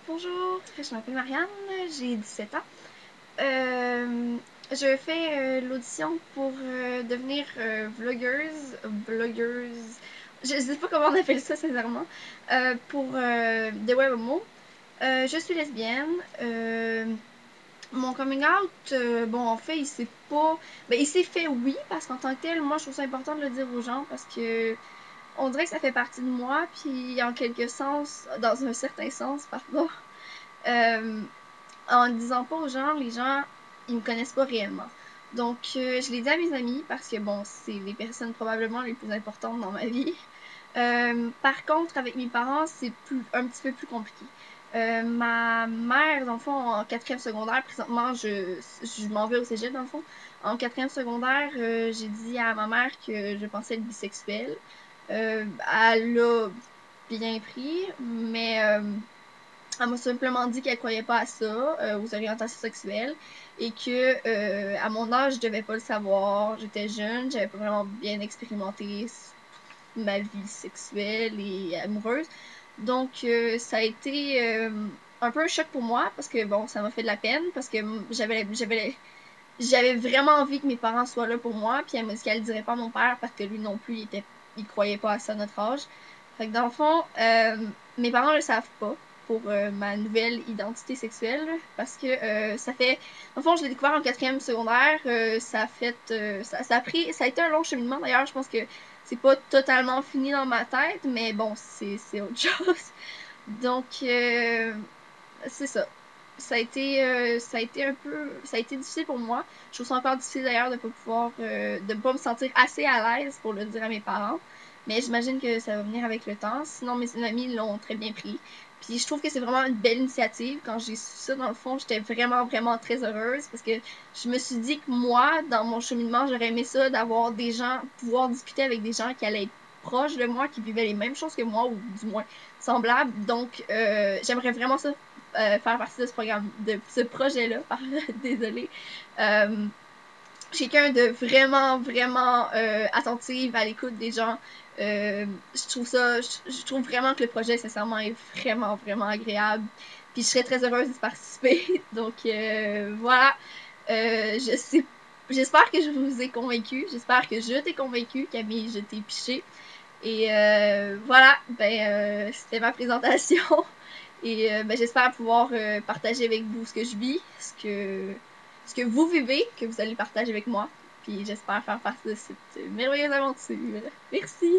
Bonjour, je m'appelle Marianne, j'ai 17 ans. Je fais l'audition pour devenir blogueuse, je sais pas comment on appelle ça sincèrement, pour des WebMO. Je suis lesbienne. Mon coming out, bon, en fait, il s'est pas. Ben, il s'est fait, oui, parce qu'en tant que tel, moi, je trouve ça important de le dire aux gens parce que on dirait que ça fait partie de moi, puis en quelque sens, dans un certain sens, pardon, euh, en le disant pas aux gens, les gens, ils me connaissent pas réellement. Donc, je l'ai dit à mes amis parce que, bon, c'est les personnes probablement les plus importantes dans ma vie. Par contre, avec mes parents, c'est un petit peu plus compliqué. Ma mère, dans le fond, en quatrième secondaire, présentement, je m'en vais au cégep, dans le fond. En quatrième secondaire, j'ai dit à ma mère que je pensais être bisexuelle. Elle l'a bien pris, mais elle m'a simplement dit qu'elle croyait pas à ça, aux orientations sexuelles, et que à mon âge, je devais pas le savoir. J'étais jeune, j'avais pas vraiment bien expérimenté ma vie sexuelle et amoureuse. Donc, ça a été un peu un choc pour moi parce que bon, ça m'a fait de la peine parce que j'avais vraiment envie que mes parents soient là pour moi. Puis elle m'a dit qu'elle le dirait pas à mon père parce que lui non plus, il croyait pas à ça à notre âge. Fait que dans le fond, mes parents le savent pas pour ma nouvelle identité sexuelle parce que ça fait, dans le fond, je l'ai découvert en quatrième secondaire. Ça a fait, ça a été un long cheminement d'ailleurs. Je pense que c'est pas totalement fini dans ma tête, mais bon, c'est autre chose. Donc, c'est ça. Ça a été difficile pour moi. Je trouve ça encore difficile d'ailleurs de pas me sentir assez à l'aise pour le dire à mes parents. Mais j'imagine que ça va venir avec le temps. Sinon, mes amis l'ont très bien pris. Puis je trouve que c'est vraiment une belle initiative. Quand j'ai su ça, dans le fond, j'étais vraiment, vraiment très heureuse parce que je me suis dit que moi, dans mon cheminement, j'aurais aimé ça d'avoir des gens, pouvoir discuter avec des gens qui allaient être proches de moi, qui vivaient les mêmes choses que moi, ou du moins semblables. Donc, j'aimerais vraiment ça faire partie de ce programme, de ce projet-là. Désolée. Euh, Quelqu'un de vraiment, vraiment attentive à l'écoute des gens. Je trouve vraiment que le projet, sincèrement, est vraiment, vraiment agréable. Puis je serais très heureuse d'y participer. Donc voilà. Je sais, j'espère que je vous ai convaincu. J'espère que je t'ai convaincu, Camille, je t'ai piché. Et voilà, c'était ma présentation. Et j'espère pouvoir partager avec vous ce que je vis, ce que vous vivez, que vous allez partager avec moi. Puis j'espère faire partie de cette merveilleuse aventure. Merci!